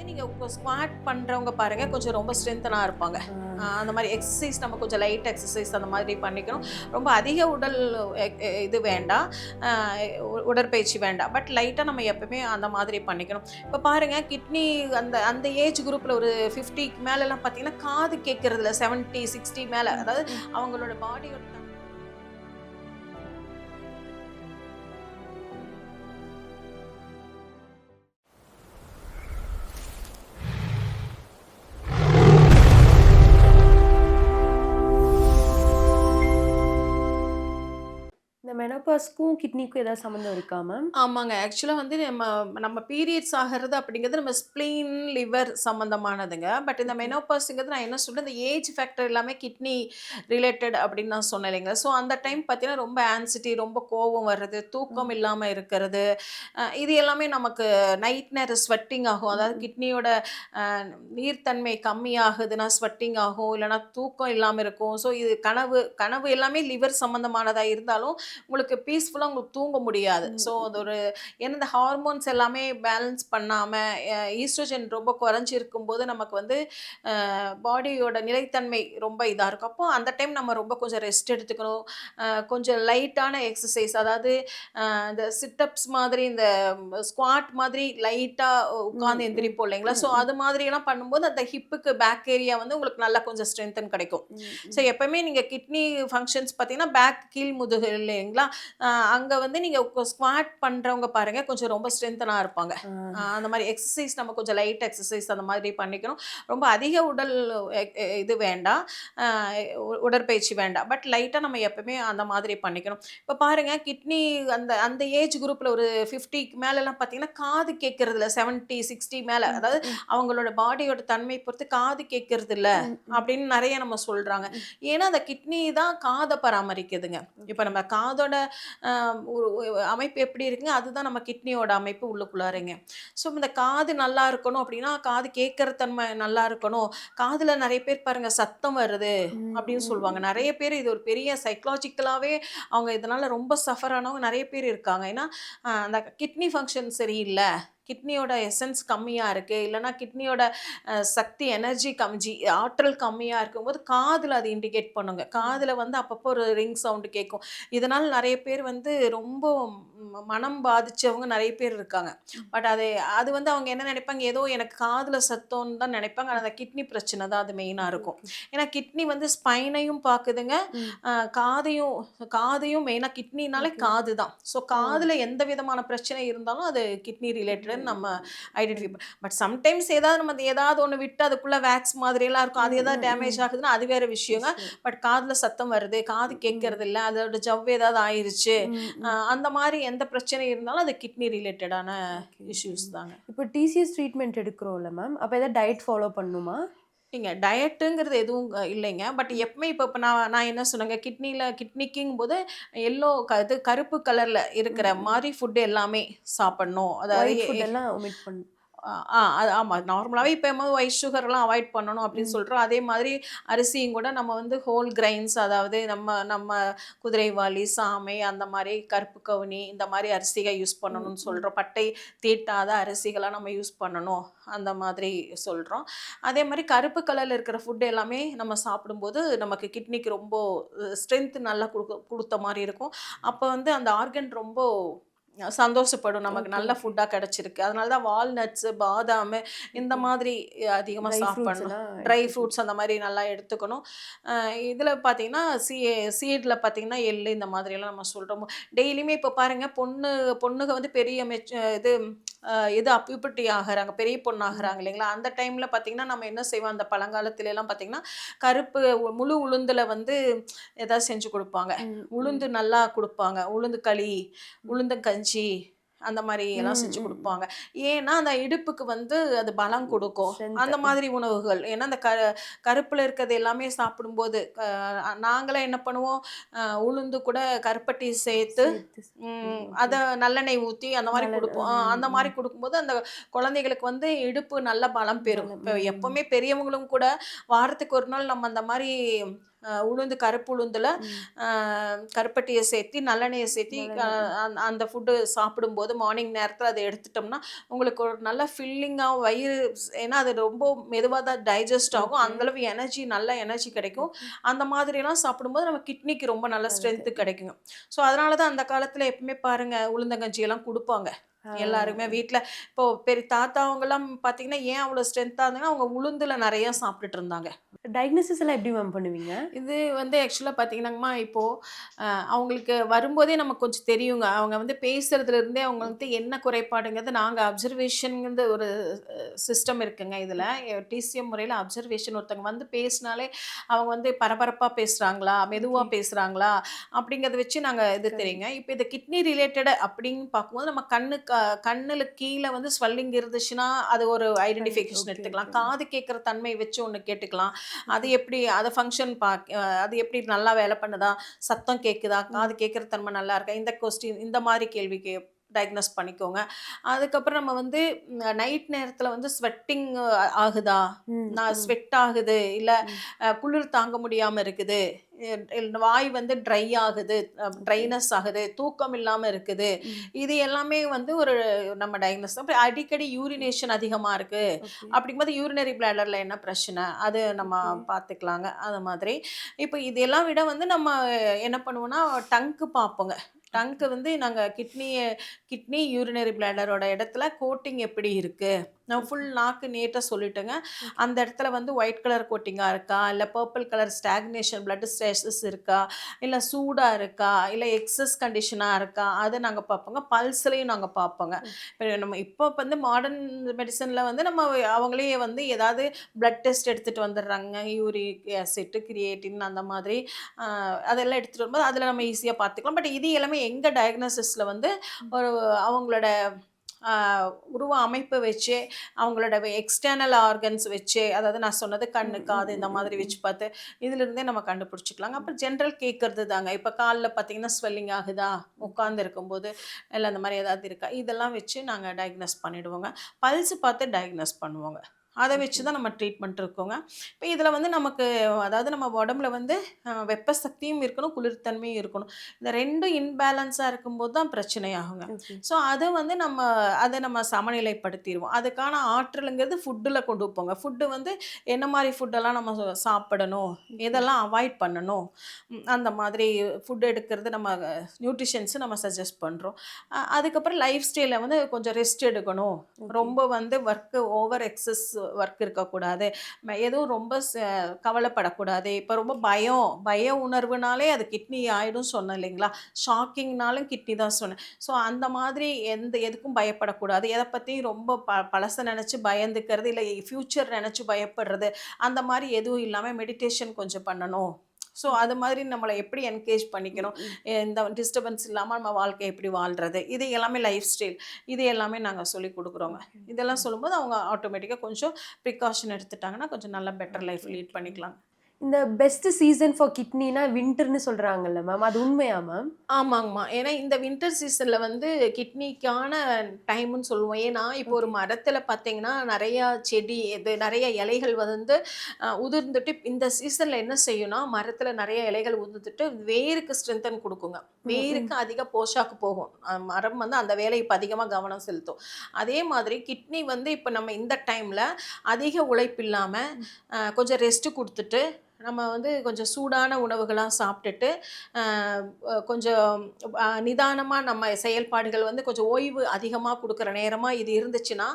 நீங்க ஸ்குவாட் பண்றவங்க பாருங்க கொஞ்சம் ரொம்ப ஸ்ட்ரென்த்தனா இருப்பாங்க. அந்த மாரி எக்சர்சைஸ் நம்ம கொஞ்சம் லைட் எக்சர்சைஸ் அந்த மாதிரி பண்ணிக்கணும். ரொம்ப அதிக உடல் இது வேண்டாம். அ உடற்பயிற்சி வேண்டாம். பட் லைட்டா நம்ம எப்பவுமே அந்த மாதிரி பண்ணிக்கணும். இப்ப பாருங்க கிட்னி அந்த அந்த ஏஜ் குரூப்ல ஒரு 50க்கு மேலலாம் பார்த்தீங்கன்னா, காது கேட்கறதில்ல. 70, 60 மேல. ம், அதாவது ம். அவங்களோட பாடியோட இந்த மெனோபாஸ்க்கும் கிட்னிக்கும் ஏதாவது சம்மந்தம் இருக்கா மேம்? ஆமாங்க. ஆக்சுவலா வந்து நம்ம நம்ம பீரியட்ஸ் ஆகுறது அப்படிங்கிறது நம்ம ஸ்ப்ளீன், லிவர் சம்மந்தமானதுங்க. பட் இந்த ஓகே. மெனோபாஸ்ங்கிறது நான் என்ன சொல்றேன், இந்த ஏஜ் ஃபேக்டர் எல்லாமே கிட்னி ரிலேட்டட் அப்படின்னு நான் சொன்னேன் இல்லைங்களா? ஸோ அந்த டைம் பார்த்தீங்கன்னா, ரொம்ப ஆங்ஸைட்டி, ரொம்ப கோவம் வர்றது, ம், தூக்கம் இல்லாம இருக்கிறது, இது எல்லாமே நமக்கு நைட் நேரம் ஸ்வெட்டிங் ஆகும். ம், அதாவது ம். கிட்னியோட அ நீர்த்தன்மை கம்மியாகுதுன்னா ஸ்வெட்டிங் ஆகும். இல்லன்னா தூக்கம் இல்லாம இருக்கும். ஸோ இது கனவு கனவு எல்லாமே லிவர் சம்மந்தமானதா இருந்தாலும், உங்களுக்கு பீஸ்ஃபுல்லா உங்களுக்கு தூங்க முடியாது. ம், ஸோ அது ம். ஒரு ஏன்னா இந்த ஹார்மோன்ஸ் எல்லாமே பேலன்ஸ் பண்ணாம, ஈஸ்ட்ரோஜன் ரொம்ப குறைஞ்சிருக்கும்போது நமக்கு வந்து பாடியோட நிலைத்தன்மை ரொம்ப இதா இருக்கும். அப்போ அந்த டைம் நம்ம ரொம்ப கொஞ்சம் ரெஸ்ட் எடுத்துக்கணும். கொஞ்சம் லைட்டான எக்சர்சைஸ் அதாவது இந்த சிட்டப்ஸ் மாதிரி இந்த ஸ்குவாட் மாதிரி லைட்டா ம், உட்கார்ந்து ம். எந்திரிப்போம் இல்லைங்களா? ஸோ ம், ம். அது மாதிரியெல்லாம் பண்ணும்போது அந்த ஹிப்புக்கு பேக் ஏரியா வந்து உங்களுக்கு நல்லா கொஞ்சம் ஸ்ட்ரென்த்தன் கிடைக்கும். ம், ஸோ ம். எப்பவுமே நீங்க கிட்னி ஃபங்ஷன்ஸ் பார்த்தீங்கன்னா, பேக் கீழ் முதுகு இல்லைங்களா? அங்க வந்து நீங்க ஸ்குவாட் பண்றவங்க பாருங்க, கொஞ்சம் ரொம்ப ஸ்ட்ரென்த்தனா இருப்பாங்க. ஆ. அந்த மாரி எக்சர்சைஸ் நம்ம கொஞ்சம் லைட் எக்சர்சைஸ் அந்த மாதிரி பண்ணிக்கணும். ரொம்ப அதிக உடல் இது வேண்டாம். அ உடற்பயிற்சி வேண்டாம். பட் லைட்டா நம்ம எப்பவுமே அந்த மாதிரி பண்ணிக்கணும். இப்ப பாருங்க கிட்னி அந்த அந்த ஏஜ் குரூப்ல ஒரு 50க்கு மேலலாம் பார்த்தீங்கன்னா, காது கேட்கறதில்ல. 70, 60 மேல. ம், அதாவது ம். அவங்களோட பாடியோட தன்மை பொறுத்து காது கேட்கறதில்ல ம், ம். அப்படின்னு நெறைய நம்ம சொல்றாங்க. ம். ஏன்னா, அந்த கிட்னி தான் காத பராமரிக்குதுங்க. இப்ப ஓகே. நம்ம காதோட அ ஒரு அமைப்பு எப்படி இருக்குங்க, அதுதான் நம்ம கிட்னியோட அமைப்பு உள்ளுக்குள்ளாரங்க. ஸோ இந்த காது நல்லா இருக்கணும் அப்படின்னா, காது கேட்கற தன்மை நல்லா இருக்கணும். காதுல நெறைய பேர் பாருங்க சத்தம் வருது ம், அப்படின்னு ம், சொல்லுவாங்க. ம், ம். நெறைய பேர் இது ஒரு பெரிய சைக்காலஜிக்கலாவே அவங்க இதனால ரொம்ப சஃபர் ஆனவங்க நெறைய பேர் இருக்காங்க. ஏன்னா, அந்த கிட்னி ஃபங்ஷன் சரியில்ல. கிட்னியோட எசன்ஸ் கம்மியா இருக்கு. இல்லன்னா கிட்னியோட சக்தி எனர்ஜி ஆற்றல் கம்மியா இருக்கும்போது காதுல அது இண்டிகேட் பண்ணுங்க. ம். காதுல வந்து அப்பப்போ ஒரு ரிங் சவுண்ட் கேட்கும். இதனால நெறைய பேர் வந்து ரொம்ப மனம் பாதிச்சவங்க நெறைய பேர் இருக்காங்க. ம். பட் அது அது வந்து அவங்க என்ன நெனைப்பாங்க, ஏதோ எனக்கு காதுல சத்தம்ன்னு தான் நெனைப்பாங்க. ஆனா ம். அந்த கிட்னி பிரச்சனை தான் அது மெயினா இருக்கும். ஓகே. ஏன்னா கிட்னி வந்து ஸ்பைனையும் பாக்குதுங்க, ம். அ காதையும் காதையும் மெயினா கிட்னினாலே ஓகே. காது தான். ஸோ ஓ! காதுல எந்த விதமான பிரச்சனை இருந்தாலும் அது கிட்னி கிட்னி. ரிலேட்டட்ன்னு நம்ம ஐடென்டிஃபை ம். பட் சம்டைம்ஸ் ஏதாவது நம்ம ஏதாவது ஒண்ணு விட்டு அதுக்குள்ள வேக்ஸ் மாதிரியெல்லாம் இருக்கும். அது ம், ஏதாவது ம், டேமேஜ் ம். ஆகுதுன்னா, அது வேற விஷயங்க. விஷயம். பட் காதுல சத்தம் வருது, காது ம், ம். கேட்கறதில்ல, அதோட ஜவ் ஏதாவது ஆயிருச்சு. ம், ம். அந்த மாரி எந்த பிரச்சனை இருந்தாலும் அது கிட்னி ரிலேட்டடான ஓகே, ஓகே. இஷ்யூஸ் தாங்க. இப்போ டிசிஎஸ் ட்ரீட்மெண்ட் எடுக்கிறோம்ல மேம், அப்ப ஏதாவது டயட் ஃபாலோ பண்ணணுமா? இல்லைங்க டயட்டுங்கிறது எதுவும் இல்லைங்க. பட் ம். எப்பவுமே இப்ப நான் நான் என்ன சொன்னேங்க, கிட்னிக்குங்கும்போது எல்லோ இது கருப்பு கலர்ல இருக்கிற ம், ம். மாரி ஃபுட் எல்லாமே சாப்பிடணும். அதாவது ஒயிட் ஃபுட் எல்லாம் ஒமிட் பண்ணணும். அது ஆமா. நார்மலாவே இப்ப ஒயிட் சுகர்லாம் அவாய்ட் பண்ணணும் அப்படின்னு ம். சொல்றோம். அதே மாதிரி அரிசியும் கூட நம்ம வந்து ஹோல் கிரைன்ஸ் அதாவது நம்ம நம்ம குதிரைவாலி, சாமை அந்த மாரி கருப்பு கவுனி இந்த மாரி அரிசிகள் யூஸ் ம், பண்ணணும்னு ம். சொல்றோம். பட்டை தீட்டாத அரிசிகளா நம்ம யூஸ் பண்ணணும். அந்த மாதிரி சொல்றோம். அதே மாரி கருப்பு கலர்ல இருக்கிற ஃபுட் எல்லாமே நம்ம சாப்பிடும்போது நமக்கு கிட்னிக்கு ரொம்ப ஸ்ட்ரென்த் நல்லா குடுத்த மாரி இருக்கும். அப்ப வந்து அந்த ஆர்கன் ரொம்ப சந்தோஷப்படும். நமக்கு ஓகே, நல்ல ஓகே. ஃபுட்டா கிடைச்சிருக்கு. அதனால தான் வால்நட்ஸ், பாதாமு இந்த ஓகே. மாதிரி அதிகமா ட்ரை ஃப்ரூட்ஸ் சாப்பிடணும். எல்லாம் ட்ரை எடுத்துக்கணும். ஃப்ரூட்ஸ் அந்த மாரி நல்லா எடுத்துக்கணும். அ இதுல பார்த்தீங்கன்னா, சீட்ல பார்த்தீங்கன்னா, எள்ளு இந்த மாதிரியெல்லாம் நம்ம சொல்றோம். டெய்லியுமே இப்ப பாருங்க பொண்ணுங்க வந்து பெரிய இது பியூபர்ட்டி ஆகுறாங்க. பெரிய பொண்ணு ம். ஆகுறாங்க இல்லைங்களா? அந்த டைம்ல பார்த்தீங்கன்னா, நம்ம என்ன செய்வோம், அந்த பழங்காலத்துலலாம் பார்த்தீங்கன்னா, கருப்பு முழு உளுந்துல வந்து ஏதாவது செஞ்சு குடுப்பாங்க. ம், ம், உளுந்து நல்லா குடுப்பாங்க. உளுந்து களி, ம். உளுந்தங்கஞ்சி அந்த மாரி எல்லாம் ம், செஞ்சு ம், ம். குடுப்பாங்க. ஏன்னா, அந்த இடுப்புக்கு வந்து அது பலம் குடுக்கும். ஸ்ட்ரென்த். அந்த மாதிரி உணவுகள். ஏன்னா, அந்த கருப்புல இருக்கிறது எல்லாமே சாப்பிடும்போது, நாங்கலாம் என்ன பண்ணுவோம், உளுந்து கூட கருப்பட்டி சேர்த்து, சேர்த்து. ஓகே. அத நல்லெண்ணெய் ஊத்தி அந்த மாரி நல்ல குடுப்போம். ம், அந்த மாரி ம். குடுக்கும்போது, அந்த குழந்தைகளுக்கு வந்து இடுப்பு நல்ல பலம் பெறும். பலம். இப்ப ம். எப்பவுமே பெரியவங்களும் கூட வாரத்துக்கு ஒரு நாள் நம்ம அந்த மாரி உளுந்து கருப்பு உளுந்தில் கருப்பட்டியை சேர்த்தி நல்லெண்ணெயை சேர்த்தி அந்த ஃபுட்டு சாப்பிடும்போது மார்னிங் நேரத்தில் அதை எடுத்துட்டோம்னா உங்களுக்கு ஒரு நல்ல ஃபில்லிங்காக வயிறு, ஏன்னா அது ரொம்ப மெதுவாக தான் டைஜஸ்ட் ஆகும், அந்தளவு எனர்ஜி, நல்ல எனர்ஜி கிடைக்கும். அந்த மாதிரிலாம் சாப்பிடும்போது நம்ம கிட்னிக்கு ரொம்ப நல்ல ஸ்ட்ரென்த்து கிடைக்குங்க. ஸோ அதனால தான் அந்த காலத்தில் எப்பவுமே பாருங்கள் உளுந்தங்கஞ்சியெல்லாம் கொடுப்பாங்க எல்லாருமே வீட்டில். இப்போ பெரிய தாத்தா அவங்கெல்லாம் பார்த்தீங்கன்னா ஏன் அவ்வளோ ஸ்ட்ரென்த்தாக இருந்தாங்கன்னா அவங்க உளுந்துல நிறையா சாப்பிட்டுட்டு இருந்தாங்க. டயக்னோசிஸ் எல்லாம் எப்படி மேம் பண்ணுவீங்க? இது வந்து ஆக்சுவலாக பார்த்தீங்கன்னாங்கம்மா இப்போது அவங்களுக்கு வரும்போதே நமக்கு கொஞ்சம் தெரியுங்க. அவங்க வந்து பேசுகிறதுலேருந்தே அவங்க வந்து என்ன குறைபாடுங்கிறது நாங்கள் அப்சர்வேஷனுங்கிறது ஒரு சிஸ்டம் இருக்குங்க. இதில் டிசிஎம் முறையில் அப்சர்வேஷன், ஒருத்தவங்க வந்து பேசினாலே அவங்க வந்து பரபரப்பாக பேசுகிறாங்களா, மெதுவாக பேசுகிறாங்களா அப்படிங்கிறத வச்சு நாங்கள் இது தெரியுங்க. இப்போ இது கிட்னி ரிலேட்டடு அப்படின்னு பார்க்கும்போது நம்ம கண்ணில் கீழே வந்து ஸ்வெல்லிங் இருந்துச்சுன்னா அது ஒரு ஐடென்டிஃபிகேஷன் எடுத்துக்கலாம். காது கேட்குற தன்மை வச்சு ஒன்று கேட்டுக்கலாம். அது எப்படி அதை ஃபங்க்ஷன் அது எப்படி நல்லா வேலை பண்ணுதா, சத்தம் கேட்குதா, காது கேட்குற தன்மை நல்லா இருக்கா, இந்த கொஸ்டின் இந்த மாதிரி கேள்விக்கு டயக்னோஸ் பண்ணிக்கோங்க. அதுக்கப்புறம் நம்ம வந்து நைட் நேரத்தில் வந்து ஸ்வெட்டிங் ஆகுதா, நான் ஸ்வெட் ஆகுது, இல்லை குளிர் தாங்க முடியாமல் இருக்குது, வாய் வந்து ட்ரை ஆகுது, ட்ரைனஸ் ஆகுது, தூக்கம் இல்லாமல் இருக்குது, இது எல்லாமே வந்து ஒரு நம்ம டயக்னோஸ். அப்புறம் அடிக்கடி யூரினேஷன் அதிகமாக இருக்குது அப்படிங்கும்போது யூரினரி பிளாடரில் என்ன பிரச்சனை அது நம்ம பார்த்துக்கலாங்க. அது மாதிரி இப்போ இதெல்லாம் விட வந்து நம்ம என்ன பண்ணுவோம்னா டங்க்கு பார்ப்போங்க. டங்க்கு வந்து நாங்கள் கிட்னி யூரினரி பிளாடரோட இடத்துல கோட்டிங் எப்படி இருக்குது, நான் ஃபுல் நாக்கு நீட்டாக சொல்லிட்டேங்க. அந்த இடத்துல வந்து ஒயிட் கலர் கோட்டிங்காக இருக்கா, இல்லை purple colour stagnation blood status இருக்கா, இல்லை சூடாக இருக்கா, இல்லை எக்ஸஸ் கண்டிஷனாக இருக்கா, அதை நாங்கள் பார்ப்போங்க. பல்ஸ்லையும் நாங்கள் பார்ப்போங்க. இப்போ வந்து மாடர்ன் மெடிசனில் வந்து நம்ம அவங்களே வந்து ஏதாவது பிளட் டெஸ்ட் எடுத்துகிட்டு வந்துடுறாங்க, யூரிக் ஆசிட், கிரியேட்டின் அந்த மாதிரி அதெல்லாம் எடுத்துகிட்டு வரும்போது அதில் நம்ம ஈஸியாக பார்த்துக்கலாம். பட் இது எல்லாமே எங்கள் டயக்னோசிஸில் வந்து ஒரு அவங்களோட உருவ அமைப்பு வச்சு, அவங்களோட எக்ஸ்டர்னல் ஆர்கன்ஸ் வச்சு, அதாவது நான் சொன்னது கண்ணு, காது இந்த மாதிரி வச்சு பார்த்து இதிலிருந்தே நம்ம கண்டுபிடிச்சிக்கலாங்க. அப்புறம் ஜென்ரல் கேட்குறது தாங்க. இப்போ காலில் பார்த்தீங்கன்னா ஸ்வெல்லிங் ஆகுதா, உட்காந்து இருக்கும்போது இல்லை அந்த மாதிரி ஏதாவது இருக்கா, இதெல்லாம் வச்சு நாங்கள் டயக்னோஸ் பண்ணிவிடுவோங்க. பல்ஸ் பார்த்து டயக்னோஸ் பண்ணுவோங்க. அதை வச்சு தான் நம்ம ட்ரீட்மெண்ட் இருக்கோங்க. இப்போ இதில் வந்து நமக்கு அதாவது நம்ம உடம்புல வந்து வெப்ப சக்தியும் இருக்கணும், குளிர்த்தன்மையும் இருக்கணும். இந்த ரெண்டும் இன்பேலன்ஸாக இருக்கும்போது தான் பிரச்சனையாகுங்க. ஸோ அதை வந்து அதை நம்ம சமநிலைப்படுத்திடுவோம். அதுக்கான ஆற்றலுங்கிறது ஃபுட்டில் கொண்டு வைப்போங்க. ஃபுட்டு வந்து என்ன மாதிரி ஃபுட்டெல்லாம் நம்ம சாப்பிடணும், எதெல்லாம் அவாய்ட் பண்ணணும், அந்த மாதிரி ஃபுட் எடுக்கிறது நம்ம நியூட்ரிஷன்ஸு நம்ம சஜஸ்ட் பண்ணுறோம். அதுக்கப்புறம் லைஃப் ஸ்டைலில் வந்து கொஞ்சம் ரெஸ்ட் எடுக்கணும், ரொம்ப வந்து ஓவர் எக்ஸஸ் ஒர்க் இருக்கக்கூடாது, எதுவும் ரொம்ப கவலைப்படக்கூடாது. இப்போ ரொம்ப பய உணர்வுனாலே அது கிட்னி ஆகிடும் சொன்னேன் இல்லைங்களா, ஷாக்கிங்னாலும் கிட்னி தான் சொன்னேன். ஸோ அந்த மாதிரி எதுக்கும் பயப்படக்கூடாது, எதை பற்றியும் ரொம்ப பழசை நினச்சி பயந்துக்கிறது, இல்லை ஃப்யூச்சர் நினச்சி பயப்படுறது, அந்த மாதிரி எதுவும் இல்லாமல் மெடிடேஷன் கொஞ்சம் பண்ணணும். ஸோ அது மாதிரி நம்மளை எப்படி என்கேஜ் பண்ணிக்கணும், இந்த டிஸ்டர்பன்ஸ் இல்லாமல் நம்ம வாழ்க்கை எப்படி வாழ்கிறது, இது எல்லாமே லைஃப் ஸ்டைல், இது எல்லாமே நாங்கள் சொல்லி கொடுக்குறோங்க. இதெல்லாம் சொல்லும்போது அவங்க ஆட்டோமேட்டிக்காக கொஞ்சம் ப்ரிகாஷன் எடுத்துட்டாங்கன்னா கொஞ்சம் நல்லா பெட்டர் லைஃப் லீட் பண்ணிக்கலாம். இந்த பெஸ்ட் சீசன் ஃபார் கிட்னினா வின்டர்னு சொல்கிறாங்கல்ல மேம், அது உண்மையா மேம்? ஆமாங்கம்மா. ஏன்னா இந்த வின்டர் சீசனில் வந்து கிட்னிக்கான டைம்னு சொல்லுவோம். ஏன்னா இப்போ ஒரு மரத்தில் பார்த்தீங்கன்னா நிறையா செடி நிறைய இலைகள் வந்து உதிர்ந்துட்டு இந்த சீசனில் என்ன செய்யும்னா மரத்தில் நிறைய இலைகள் உதிர்ந்துட்டு வேருக்கு ஸ்ட்ரென்தன் கொடுக்குங்க. வேருக்கு அதிக போஷாக்கு போகும். மரம் வந்து அந்த வேலையை இப்போ அதிகமாக கவனம் செலுத்தும். அதே மாதிரி கிட்னி வந்து இப்போ நம்ம இந்த டைமில் அதிக உழைப்பு இல்லாமல் கொஞ்சம் ரெஸ்ட்டு கொடுத்துட்டு நம்ம வந்து கொஞ்சம் சூடான உணவுகளாக சாப்பிட்டுட்டு கொஞ்சம் நிதானமாக நம்ம செயல்பாடுகள் வந்து கொஞ்சம் ஓய்வு அதிகமாக கொடுக்குற நேரமாக இது இருந்துச்சுன்னா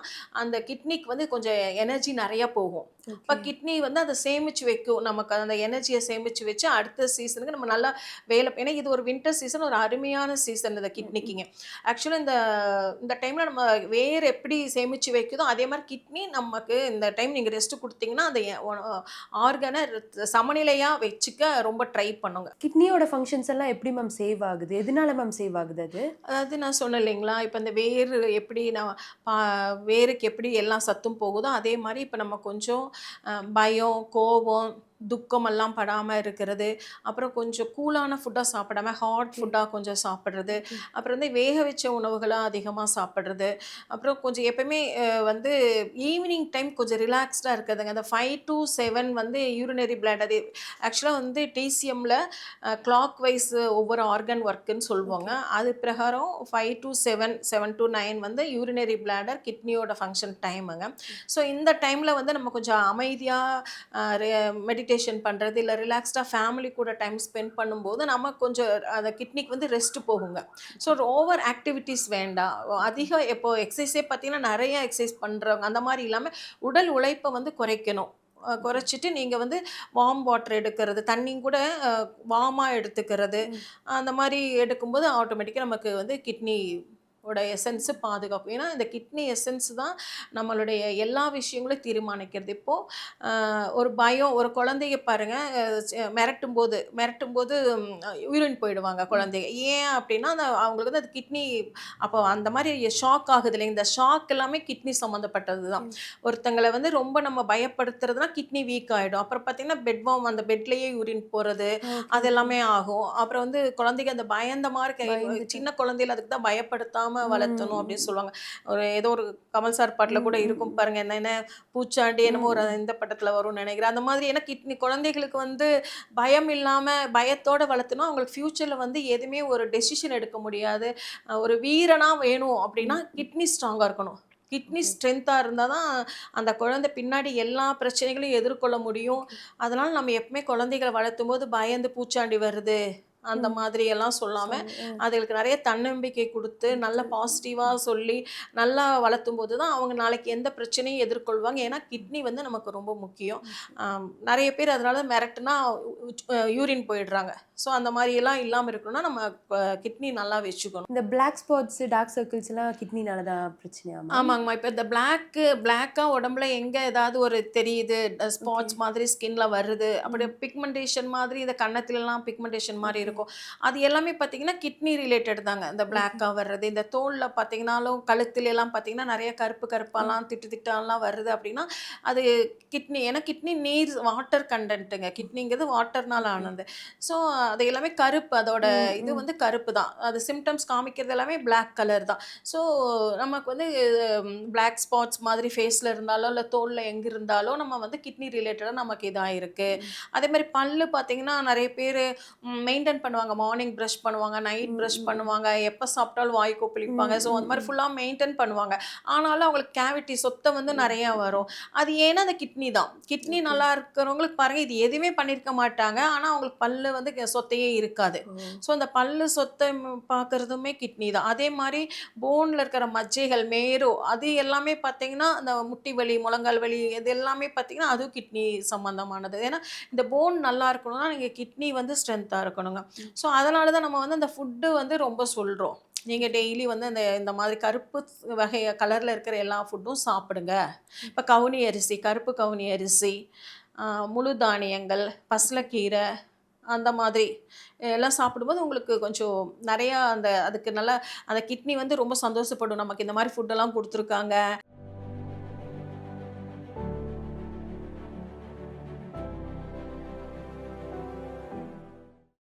அந்த கிட்னிக்கு வந்து கொஞ்சம் எனர்ஜி நிறையா போகும். இப்போ கிட்னி வந்து அதை சேமித்து வைக்கும், நமக்கு அந்த எனர்ஜியை சேமித்து வச்சு அடுத்த சீசனுக்கு நம்ம நல்லா வேலை. ஏன்னா இது ஒரு வின்டர் சீசன், ஒரு அருமையான சீசன் இந்த கிட்னிக்குங்க. ஆக்சுவலாக இந்த டைமில் நம்ம வேறு எப்படி சேமித்து வைக்குதோ அதே மாதிரி கிட்னி நமக்கு இந்த டைம் நீங்கள் ரெஸ்ட்டு கொடுத்தீங்கன்னா அந்த ஆர்கனை சமநிலையாக வச்சுக்க ரொம்ப ட்ரை பண்ணுங்க. கிட்னியோட ஃபங்க்ஷன்ஸ் எல்லாம் எப்படி மேம் சேவ் ஆகுது, எதனால மேம் சேவ் ஆகுது அது? அதாவது நான் சொன்னேன் இல்லைங்களா, இப்போ இந்த எப்படி வேருக்கு எப்படி எல்லா சத்தும் போகுதோ அதே மாதிரி இப்போ நம்ம கொஞ்சம் பயம், கோபம், துக்கமெல்லாம் படாமல் இருக்கிறது, அப்புறம் கொஞ்சம் கூலான ஃபுட்டாக சாப்பிடாம ஹாட் ஓகே. ஃபுட்டாக கொஞ்சம் சாப்பிட்றது, ஓகே. அப்புறம் வந்து வேக வச்ச உணவுகளாக அதிகமாக சாப்பிட்றது, அப்புறம் கொஞ்சம் எப்பயுமே வந்து ஈவினிங் டைம் கொஞ்சம் ரிலாக்ஸ்டாக இருக்கிறதுங்க. அந்த 5 to 7 வந்து யூரினரி பிளாடர் ஆக்சுவலாக வந்து டிசிஎம்ல கிளாக் வைஸ் ஒவ்வொரு ஆர்கன் ஒர்க்குன்னு சொல்லுவாங்க. ஓகே. அது பிரகாரம் 5 to 7, 7 to 9 வந்து யூரினரி பிளாடர் கிட்னியோட ஃபங்க்ஷன் டைமுங்க. ஸோ இந்த டைமில் வந்து நம்ம கொஞ்சம் அமைதியாக மெடிடேஷன் பண்ணுறது, இல்லை ரிலாக்ஸ்டாக ஃபேமிலி கூட டைம் ஸ்பெண்ட் பண்ணும்போது நம்ம கொஞ்சம் அந்த கிட்னிக்கு வந்து ரெஸ்ட் போகுங்க. ஸோ ஓவர் ஆக்டிவிட்டீஸ் வேண்டாம். அதிக இப்போ எக்ஸசைஸே பார்த்தீங்கன்னா நிறைய எக்ஸசைஸ் பண்ணுறவங்க அந்த மாதிரி இல்லாமல் உடல் உழைப்பை வந்து குறைக்கணும். குறைச்சிட்டு நீங்கள் வந்து வார்ம் வாட்டர் எடுக்கிறது, தண்ணியும் கூட வார்மாக எடுத்துக்கிறது, ம். அந்த மாதிரி எடுக்கும்போது ஆட்டோமேட்டிக்காக நமக்கு வந்து கிட்னி ஓட எசன்ஸு பாதுகாக்கும். ஏன்னா இந்த கிட்னி எசன்ஸ் தான் நம்மளுடைய எல்லா விஷயங்களும் தீர்மானிக்கிறது. இப்போது ஒரு பயம், ஒரு குழந்தைய பாருங்கள், மிரட்டும்போது யூரின் போயிடுவாங்க குழந்தைங்க. ஏன் அப்படின்னா அவங்களுக்கு வந்து அது கிட்னி அப்போ அந்த மாதிரி ஷாக் ஆகுது இல்லைங்க. இந்த ஷாக் எல்லாமே கிட்னி சம்மந்தப்பட்டது தான். ம். ஒருத்தங்களை வந்து ரொம்ப நம்ம பயப்படுத்துறதுனா கிட்னி வீக் ஆகிடும். அப்புறம் பார்த்தீங்கன்னா பெட்வார்ம், அந்த பெட்லேயே யூரின் போகிறது, ஓகே. அது எல்லாமே ஆகும். அப்புறம் வந்து குழந்தைங்க அந்த பயந்த மாதிரி பயந்துட்டு. சின்ன குழந்தையில அதுக்கு தான் பயப்படுத்தாம வளர்த்தணும் அப்படின்னு ம். சொல்லுவாங்க. ஏதோ ஒரு கமல் சார் பாட்டுல ம். கூட ம். இருக்கும் ம். பாருங்க, என்ன பூச்சாண்டி என்னமோ ஒரு ம். இந்த படத்துல வரும்னு நினைக்கிறேன். அந்த மாதிரி ஏன்னா கிட்னி குழந்தைகளுக்கு வந்து பயம் இல்லாம பயத்தோட வளர்த்தணும். அவங்களுக்கு ஃபியூச்சர்ல வந்து எதுவுமே ஒரு டெசிஷன் எடுக்க முடியாது. ஒரு வீரனா வேணும் அப்படின்னா ம். கிட்னி ஸ்ட்ராங்கா இருக்கணும். Kidney okay. ஸ்ட்ரென்த்தா இருந்தா தான் அந்த குழந்தை பின்னாடி எல்லா பிரச்சனைகளையும் எதிர்கொள்ள முடியும். ஓகே. அதனால நம்ம எப்பவுமே குழந்தைகள வளர்த்தும்போது பயந்து பூச்சாண்டி வருது அந்த ம். மாதிரி எல்லாம் சொல்லாம, சாரி. அதுகளுக்கு நெறைய தன்னம்பிக்கை குடுத்து, நல்ல குடுத்து. பாசிட்டிவா சொல்லி, நல்லா வளர்த்தும்போது தான் அவங்க நாளைக்கு எந்த பிரச்சனையும் எதிர்கொள்வாங்க. ஏன்னா, கிட்னி வந்து நமக்கு ரொம்ப முக்கியம். ஓகே. நெறைய பேர் அதனால மிரட்டுனா யூரின் போயிடுறாங்க. ஸோ அந்த மாரியெல்லாம் இல்லாம இருக்கணும்னா, நம்ம கிட்னி நல்லா வச்சுக்கணும். இந்த பிளாக் ஸ்பாட்ஸ், டார்க் சர்க்கிள்ஸ்லாம் கிட்னினால தான் பிரச்சனையா மேம்? ஆமாங்கம்மா. இப்ப இந்த பிளாக்கா உடம்புல எங்க ஏதாவது ஒரு தெரியுது, ஓகே. ஸ்பாட்ஸ் மாதிரி ஸ்கின்ல வருது. அப்படி ம். பிக்மெண்டேஷன் மாதிரி இந்த கன்னத்துலலாம் பிக்மெண்டேஷன் மாரி ஓகே. இருக்கும். அது எல்லாமே பார்த்தீங்கன்னா, கிட்னி ரிலேட்டட் தாங்க. இந்த ஓகே. பிளாக்கா வர்றது. இந்த தோல்ல பார்த்தீங்கனாலும், கழுத்துலலாம் பார்த்தீங்கன்னா, நெறைய கருப்பு ம். கருப்பாலாம், திட்டு திட்டாலாம் வருது அப்படின்னா, அது கிட்னி. ஏன்னா கிட்னி நீர் வாட்டர் கன்டென்ட்டுங்க. கிட்னிங்கிறது வாட்டர்னால ஓகே. ஆனது. ஸோ அது எல்லாமே கருப்பு. அதோட ம். இது ம். வந்து கருப்பு தான். அது சிம்ப்டம்ஸ் காமிக்கிறது எல்லாமே பிளாக் கலர் தான். ஸோ நமக்கு வந்து பிளாக் ஸ்பாட்ஸ் மாதிரி ஃபேஸில் இருந்தாலோ இல்லை தோலில் எங்கே இருந்தாலோ நம்ம வந்து கிட்னி ரிலேட்டடாக நமக்கு இதாகிருக்கு. ம். அதே மாதிரி பல்லு பார்த்தீங்கன்னா நிறைய பேர் மெயின்டைன் பண்ணுவாங்க. மார்னிங் ப்ரஷ் பண்ணுவாங்க, நைட் ம். ப்ரஷ் ம். பண்ணுவாங்க, எப்போ சாப்பிட்டாலும் வாய் கொப்பளிப்பாங்க. ம். ஸோ ம். அந்த மாதிரி ம். ஃபுல்லாக மெயின்டைன் பண்ணுவாங்க. ஆனாலும் அவங்களுக்கு கேவிட்டி சொத்தை வந்து நிறையா வரும். அது ஏன்னா அந்த கிட்னி தான். Kidney okay. நல்லா இருக்கிறவங்களுக்கு பாருங்கள், இது எதுவுமே பண்ணியிருக்க மாட்டாங்க, ஆனால் அவங்களுக்கு பல்லு வந்து சொத்தையே இருக்காது. ஓ! ஸோ அந்த பல்லு சொத்தை பார்க்குறதுமே கிட்னி தான். அதே மாதிரி போன்ல இருக்கிற மஜ்ஜைகள், மேரு அது எல்லாமே பார்த்தீங்கன்னா, அந்த முட்டி வலி, முழங்கால் வலி இது எல்லாமே பார்த்தீங்கன்னா, அதுவும் கிட்னி சம்மந்தமானது. ஏன்னா, இந்த போன் நல்லா இருக்கணும்னா, நீங்க கிட்னி வந்து ஸ்ட்ரென்த்தா இருக்கணுங்க. ம். ஸோ, அதனால தான் நம்ம வந்து அந்த ஃபுட்டு வந்து ரொம்ப சொல்றோம். நீங்க டெய்லி வந்து இந்த மாதிரி கருப்பு வகை கலர்ல இருக்கிற எல்லா ஃபுட்டும் சாப்பிடுங்க. இப்ப கவுனி அரிசி, கருப்பு கவுனி அரிசி, அ முழு தானியங்கள், பசலைக்கீரை அந்த மாதிரி எல்லாம் சாப்பிடும்போது உங்களுக்கு கொஞ்சம் நெறையா அதுக்கு நல்லா அந்த கிட்னி வந்து ரொம்ப சந்தோஷப்படும். நமக்கு இந்த மாரி ஃபுட்டெல்லாம் குடுத்துருக்காங்க.